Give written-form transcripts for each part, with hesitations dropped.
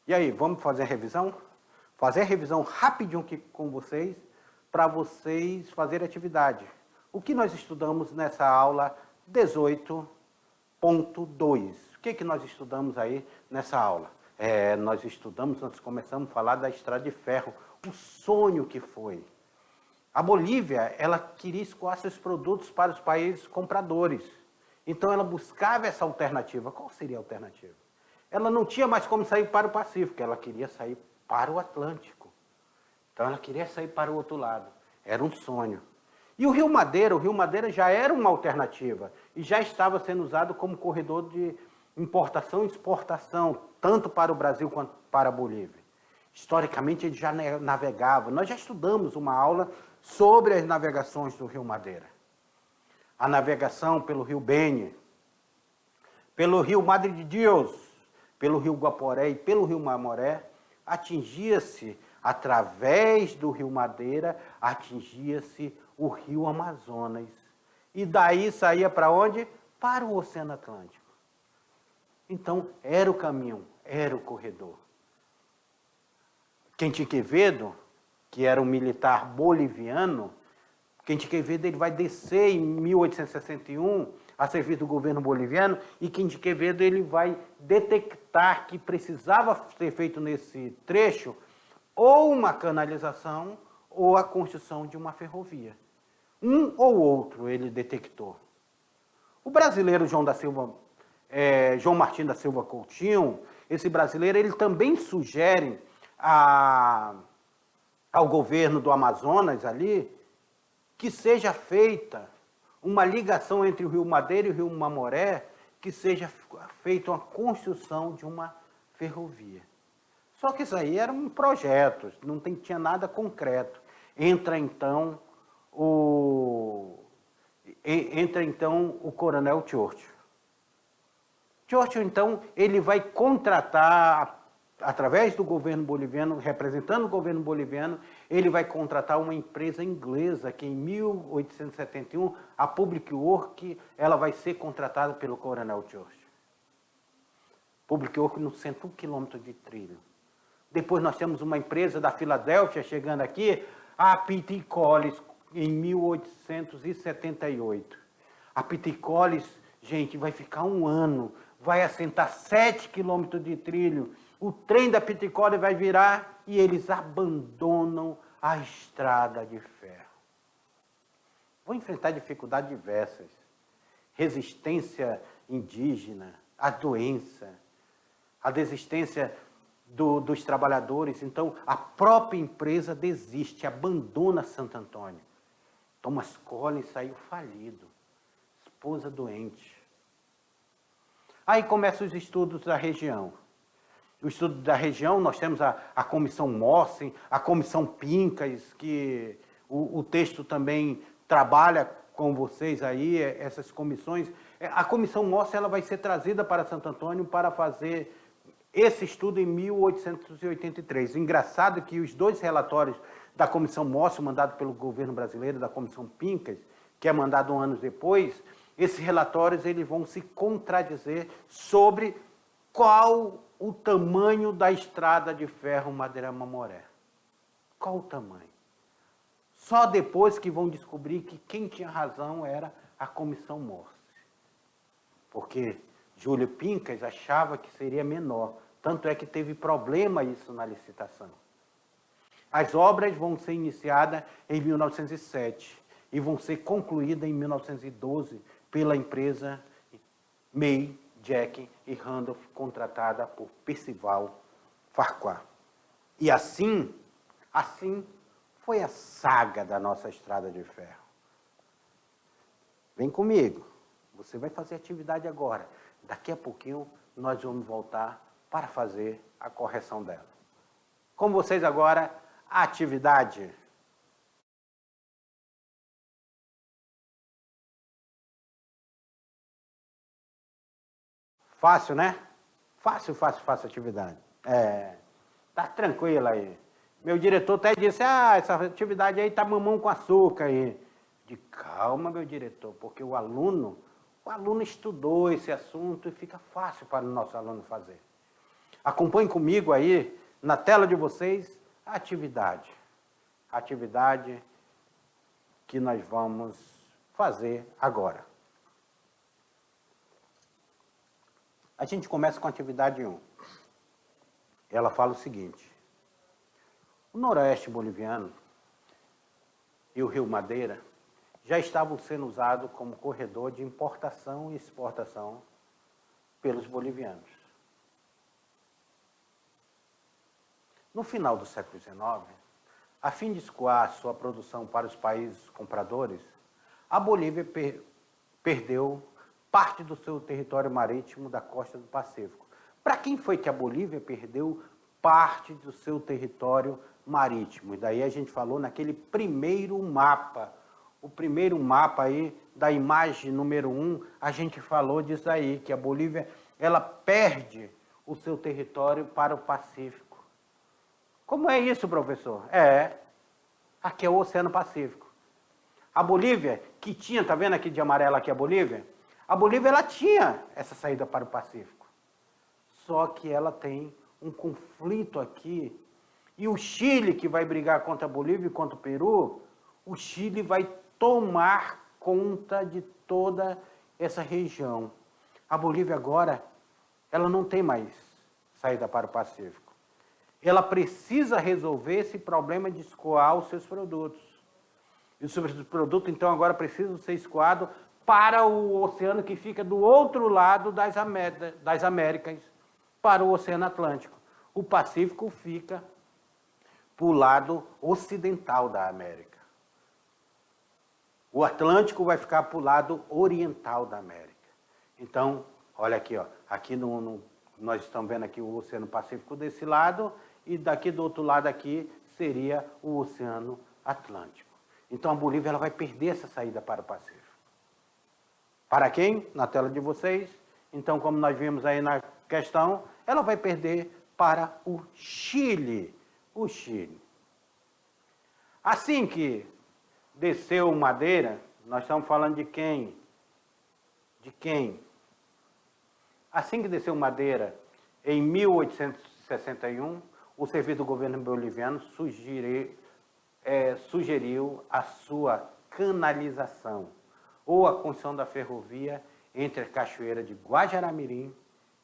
E aí, vamos fazer a revisão? Fazer a revisão rapidinho aqui com vocês, para vocês fazerem atividade. O que nós estudamos nessa aula 18.2? O que nós estudamos aí nessa aula? Nós começamos a falar da estrada de ferro, o sonho que foi. A Bolívia, ela queria escoar seus produtos para os países compradores. Então, ela buscava essa alternativa. Qual seria a alternativa? Ela não tinha mais como sair para o Pacífico, ela queria sair para o Atlântico. Então, ela queria sair para o outro lado. Era um sonho. E o Rio Madeira já era uma alternativa e já estava sendo usado como corredor de importação e exportação, tanto para o Brasil quanto para a Bolívia. Historicamente, ele já navegava. Nós já estudamos uma aula sobre as navegações do Rio Madeira. A navegação pelo Rio Beni, pelo Rio Madre de Deus, pelo Rio Guaporé e pelo Rio Mamoré, atingia-se, através do Rio Madeira, atingia-se o Rio Amazonas. E daí saía para onde? Para o Oceano Atlântico. Então, era o caminho, era o corredor. Quente Quevedo, que era um militar boliviano, Quente Quevedo ele vai descer em 1861 a serviço do governo boliviano, e Quente Quevedo ele vai detectar que precisava ser feito nesse trecho ou uma canalização ou a construção de uma ferrovia. Um ou outro ele detectou. O brasileiro João Martim da Silva Coutinho, esse brasileiro, ele também sugere ao governo do Amazonas ali que seja feita uma ligação entre o Rio Madeira e o Rio Mamoré, que seja feita uma construção de uma ferrovia. Só que isso aí era um projeto, não tinha nada concreto. Entra então o coronel Churchill. Churchill, então, ele vai contratar, através do governo boliviano, representando o governo boliviano, ele vai contratar uma empresa inglesa, que em 1871, a Public Works, ela vai ser contratada pelo coronel Churchill. Public Works no 101 quilômetros de trilho. Depois nós temos uma empresa da Filadélfia chegando aqui, a Pitt Collins, em 1878. A Pitt Collins, gente, vai ficar um ano, vai assentar 7 quilômetros de trilho, o trem da Pitt Collins vai virar e eles abandonam a estrada de ferro. Vão enfrentar dificuldades diversas, resistência indígena, a doença, a desistência dos trabalhadores. Então, a própria empresa desiste, abandona Santo Antônio. Thomas Collins saiu falido, esposa doente. Aí começam os estudos da região. O estudo da região, nós temos a Comissão Mossen, a Comissão Pincas, que o texto também trabalha com vocês aí, essas comissões. A Comissão Mossen ela vai ser trazida para Santo Antônio para fazer esse estudo em 1883. Engraçado que os dois relatórios da Comissão Mossen, mandado pelo governo brasileiro, da Comissão Pincas, que é mandado anos depois, esses relatórios eles vão se contradizer sobre qual o tamanho da estrada de ferro Madeira-Mamoré. Qual o tamanho? Só depois que vão descobrir que quem tinha razão era a Comissão Mossen. Porque Júlio Pincas achava que seria menor. Tanto é que teve problema isso na licitação. As obras vão ser iniciadas em 1907 e vão ser concluídas em 1912 pela empresa May, Jack e Randolph, contratada por Percival Farquhar. E assim foi a saga da nossa estrada de ferro. Vem comigo, você vai fazer atividade agora. Daqui a pouquinho nós vamos voltar para fazer a correção dela. Com vocês agora, a atividade. Fácil, né? Fácil a atividade. Tá tranquilo aí. Meu diretor até disse, essa atividade aí tá mamão com açúcar aí. De calma, meu diretor, porque o aluno estudou esse assunto e fica fácil para o nosso aluno fazer. Acompanhe comigo aí, na tela de vocês, a atividade. A atividade que nós vamos fazer agora. A gente começa com a atividade 1. Ela fala o seguinte: o noroeste boliviano e o Rio Madeira já estavam sendo usados como corredor de importação e exportação pelos bolivianos. No final do século XIX, a fim de escoar sua produção para os países compradores, a Bolívia perdeu parte do seu território marítimo da costa do Pacífico. Para quem foi que a Bolívia perdeu parte do seu território marítimo? E daí a gente falou naquele primeiro mapa. O primeiro mapa aí, da imagem número 1, a gente falou disso aí, que a Bolívia, ela perde o seu território para o Pacífico. Como é isso, professor? Aqui é o Oceano Pacífico. A Bolívia, que tinha, tá vendo aqui de amarelo aqui a Bolívia? A Bolívia, ela tinha essa saída para o Pacífico. Só que ela tem um conflito aqui. E o Chile, que vai brigar contra a Bolívia e contra o Peru, o Chile vai tomar conta de toda essa região. A Bolívia agora, ela não tem mais saída para o Pacífico. Ela precisa resolver esse problema de escoar os seus produtos. E os seus produtos, então, agora precisam ser escoados para o oceano que fica do outro lado das Américas, para o Oceano Atlântico. O Pacífico fica para o lado ocidental da América. O Atlântico vai ficar para o lado oriental da América. Então, olha aqui, ó, aqui nós estamos vendo aqui o Oceano Pacífico desse lado, e daqui do outro lado aqui seria o Oceano Atlântico. Então a Bolívia ela vai perder essa saída para o Pacífico. Para quem? Na tela de vocês. Então, como nós vimos aí na questão, ela vai perder para o Chile. O Chile. Assim que desceu Madeira, nós estamos falando de quem? De quem? Assim que desceu Madeira, em 1861, o serviço do governo boliviano sugeriu a sua canalização, ou a construção da ferrovia entre a cachoeira de Guajará-Mirim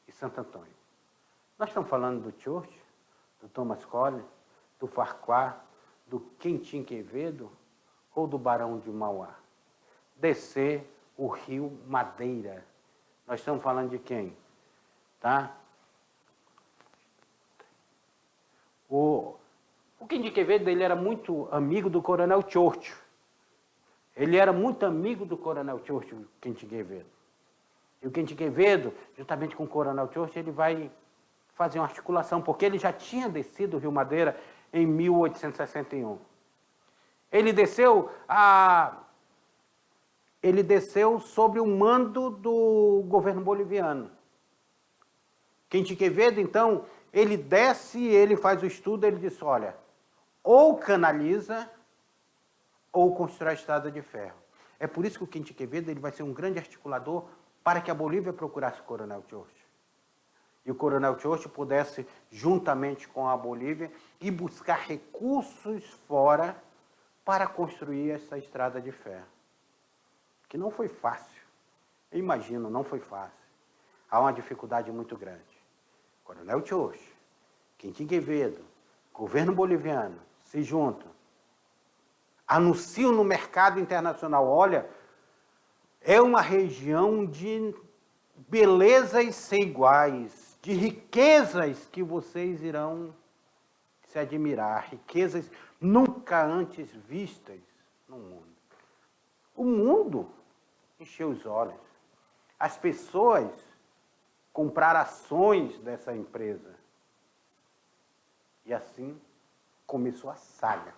e Santo Antônio. Nós estamos falando do Churchill, do Thomas Collins, do Farquhar, do Quentin Quevedo ou do Barão de Mauá? Descer o rio Madeira. Nós estamos falando de quem? Tá? O Quentin Quevedo ele era muito amigo do Coronel Churchill. Ele era muito amigo do Coronel Churchill, o Quentin Quevedo. E o Quentin Quevedo, juntamente com o Coronel Churchill, ele vai fazer uma articulação, porque ele já tinha descido o Rio Madeira em 1861. Ele desceu sob o mando do governo boliviano. Quentin Quevedo, então, ele desce, ele faz o estudo, ele diz, olha, ou canaliza ou constrói a estrada de ferro. É por isso que o Quentin Quevedo ele vai ser um grande articulador para que a Bolívia procurasse o Coronel Churchill. E o Coronel Churchill pudesse, juntamente com a Bolívia, ir buscar recursos fora para construir essa estrada de ferro. Que não foi fácil. Eu imagino, não foi fácil. Há uma dificuldade muito grande. Coronel Churchill, Quentin Quevedo, governo boliviano, se juntam, anunciam no mercado internacional, olha, é uma região de belezas sem iguais, de riquezas que vocês irão se admirar, riquezas nunca antes vistas no mundo. O mundo encheu os olhos. As pessoas compraram ações dessa empresa. E assim começou a saga.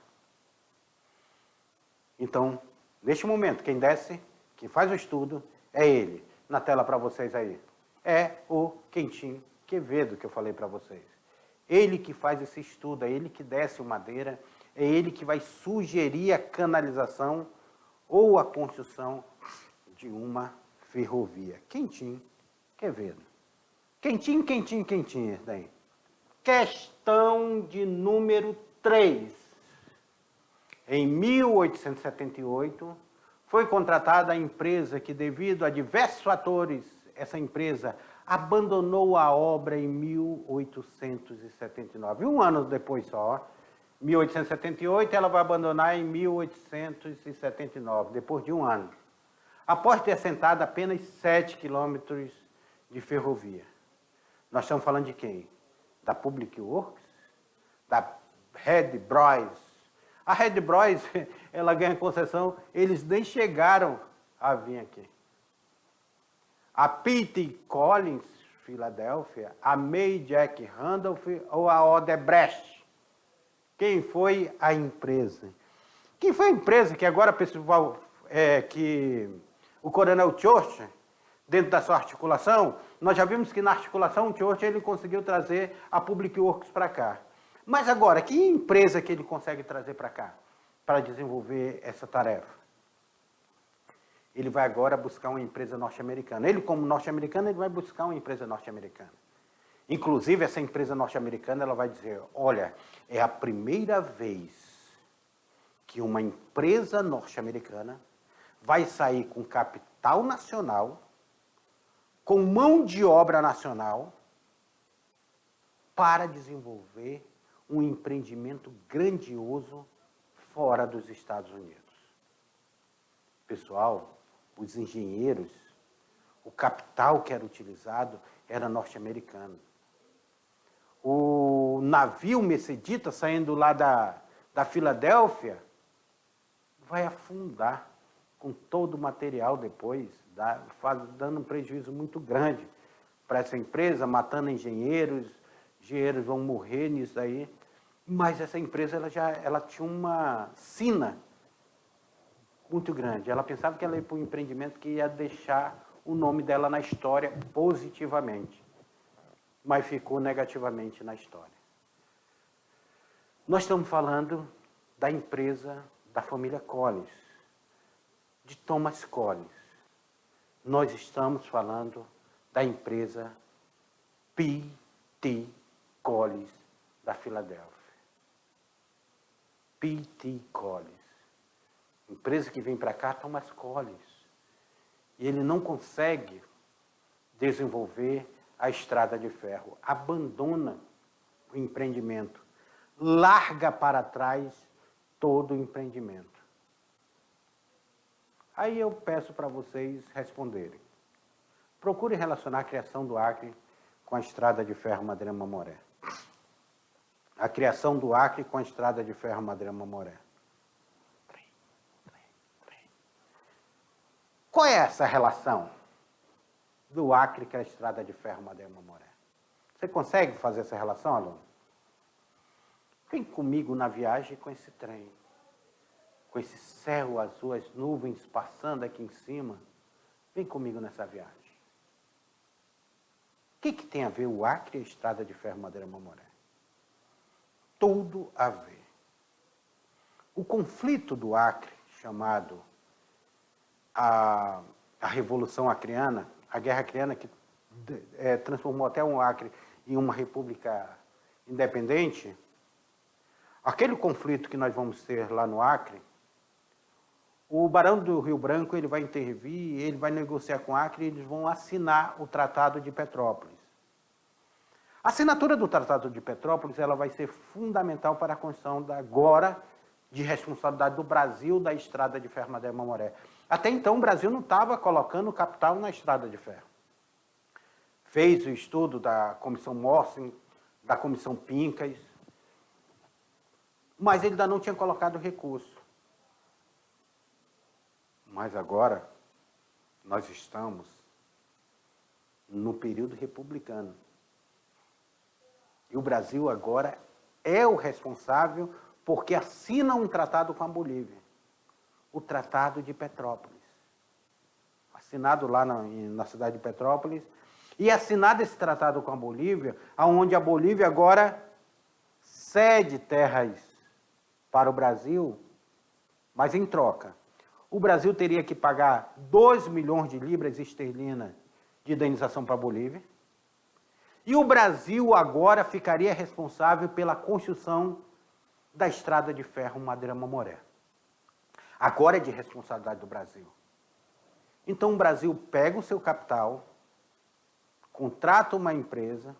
Então, neste momento, quem desce, quem faz o estudo, é ele. Na tela para vocês aí. É o Quentin Quevedo que eu falei para vocês. Ele que faz esse estudo, é ele que desce o Madeira, é ele que vai sugerir a canalização ou a construção de uma ferrovia. Quentin Quevedo. Quentin, daí. Questão de número 3. Em 1878, foi contratada a empresa que, devido a diversos fatores, essa empresa abandonou a obra em 1879. Um ano depois só, 1878, ela vai abandonar em 1879, depois de um ano. Após ter assentado apenas 7 quilômetros de ferrovia. Nós estamos falando de quem? Da Public Works? Da Red Bros. A Red Bros, ela ganha concessão, eles nem chegaram a vir aqui. A P.T. Collins, Filadélfia, a May Jack Randolph ou a Odebrecht? Quem foi a empresa? Quem foi a empresa que agora que o Coronel Churchill, dentro da sua articulação, nós já vimos que na articulação o Churchill ele conseguiu trazer a Public Works para cá. Mas agora, que empresa que ele consegue trazer para cá para desenvolver essa tarefa? Ele vai agora buscar uma empresa norte-americana. Ele, como norte-americano, ele vai buscar uma empresa norte-americana. Inclusive, essa empresa norte-americana ela vai dizer, olha, é a primeira vez que uma empresa norte-americana vai sair com capital nacional, com mão de obra nacional, para desenvolver um empreendimento grandioso fora dos Estados Unidos. Pessoal, os engenheiros, o capital que era utilizado era norte-americano. O navio Mercedita, saindo lá da Filadélfia, vai afundar com todo o material depois, dando um prejuízo muito grande para essa empresa, matando engenheiros vão morrer nisso aí. Mas essa empresa ela tinha uma sina muito grande. Ela pensava que ela ia para um empreendimento que ia deixar o nome dela na história positivamente, mas ficou negativamente na história. Nós estamos falando da empresa da família Collins, de Thomas Collins. Nós estamos falando da empresa P.T. Collins da Filadélfia. P.T. Collins. Empresa que vem para cá, Thomas Collins. E ele não consegue desenvolver a estrada de ferro. Abandona o empreendimento. Larga para trás todo o empreendimento. Aí eu peço para vocês responderem. Procurem relacionar a criação do Acre com a estrada de ferro Madeira Mamoré. A criação do Acre com a estrada de ferro Madeira Mamoré. Qual é essa relação do Acre com a estrada de ferro Madeira Mamoré? Você consegue fazer essa relação, aluno? Vem comigo na viagem com esse trem, com esse céu azul, as nuvens passando aqui em cima. Vem comigo nessa viagem. O que tem a ver o Acre e a estrada de ferro Madeira Mamoré? Tudo a ver. O conflito do Acre, chamado a Revolução Acreana, a Guerra Acreana, que transformou até o Acre em uma república independente, aquele conflito que nós vamos ter lá no Acre, o Barão do Rio Branco ele vai intervir, ele vai negociar com o Acre e eles vão assinar o Tratado de Petrópolis. A assinatura do Tratado de Petrópolis ela vai ser fundamental para a construção agora de responsabilidade do Brasil da estrada de ferro Madeira Mamoré. Até então o Brasil não estava colocando capital na estrada de ferro. Fez o estudo da Comissão Morsen, da Comissão Pincas, mas ele ainda não tinha colocado recurso. Mas agora nós estamos no período republicano. E o Brasil agora é o responsável porque assina um tratado com a Bolívia. O Tratado de Petrópolis. Assinado lá na cidade de Petrópolis. E assinado esse tratado com a Bolívia, onde a Bolívia agora cede terras para o Brasil, mas em troca. O Brasil teria que pagar 2 milhões de libras esterlinas de indenização para a Bolívia. E o Brasil agora ficaria responsável pela construção da estrada de ferro Madeira-Mamoré. Agora é de responsabilidade do Brasil. Então o Brasil pega o seu capital, contrata uma empresa,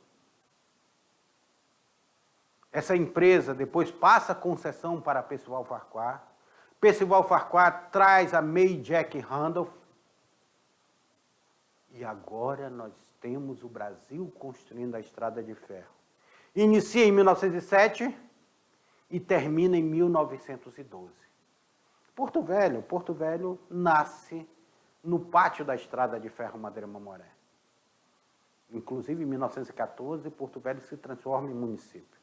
essa empresa depois passa a concessão para a Percival Farquhar, Percival Farquhar traz a May Jack Randolph, e agora nós temos o Brasil construindo a estrada de ferro. Inicia em 1907 e termina em 1912. Porto Velho nasce no pátio da estrada de ferro Madeira-Mamoré. Inclusive, em 1914, Porto Velho se transforma em município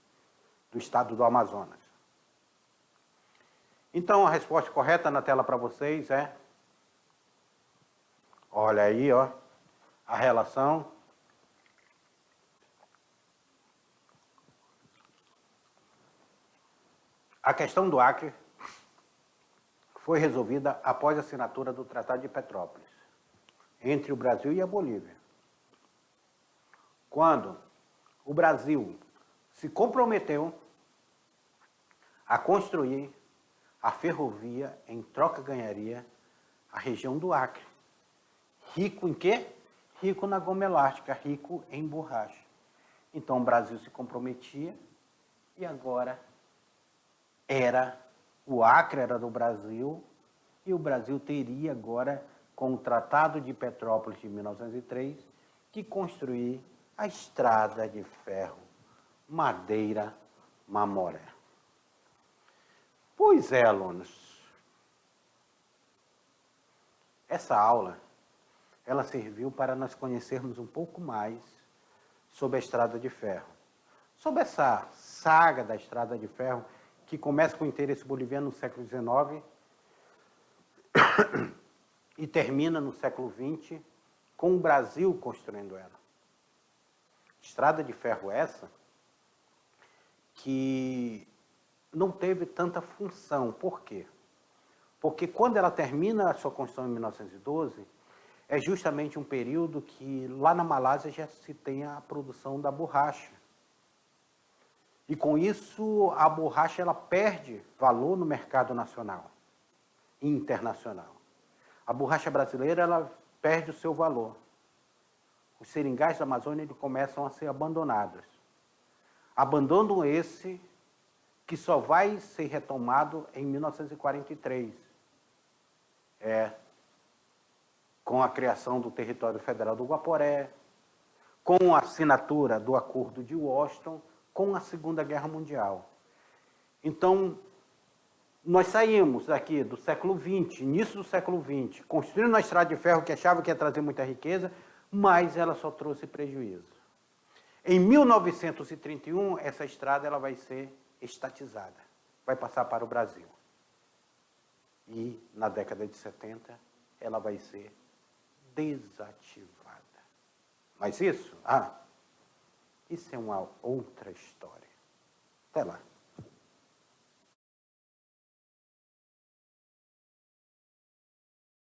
do estado do Amazonas. Então, a resposta correta na tela para vocês é... Olha aí, ó, a relação. A questão do Acre foi resolvida após a assinatura do Tratado de Petrópolis, entre o Brasil e a Bolívia. Quando o Brasil se comprometeu a construir a ferrovia, em troca ganharia a região do Acre. Rico em quê? Rico na goma elástica, rico em borracha. Então o Brasil se comprometia e agora o Acre era do Brasil e o Brasil teria agora, com o Tratado de Petrópolis de 1903, que construir a estrada de ferro Madeira-Mamoré. Pois é, alunos, essa aula, ela serviu para nós conhecermos um pouco mais sobre a estrada de ferro, sobre essa saga da estrada de ferro, que começa com o interesse boliviano no século XIX e termina no século XX, com o Brasil construindo ela. Estrada de ferro essa que não teve tanta função. Por quê? Porque quando ela termina a sua construção em 1912, é justamente um período que lá na Malásia já se tem a produção da borracha. E com isso a borracha ela perde valor no mercado nacional e internacional. A borracha brasileira ela perde o seu valor. Os seringais da Amazônia eles começam a ser abandonados. Abandono esse que só vai ser retomado em 1943. Com a criação do Território Federal do Guaporé, com a assinatura do Acordo de Washington, com a Segunda Guerra Mundial. Então, nós saímos daqui do século XX, início do século XX, construindo uma estrada de ferro que achava que ia trazer muita riqueza, mas ela só trouxe prejuízo. Em 1931, essa estrada ela vai ser estatizada, vai passar para o Brasil. E, na década de 70, ela vai ser desativada. Mas isso é uma outra história. Até lá.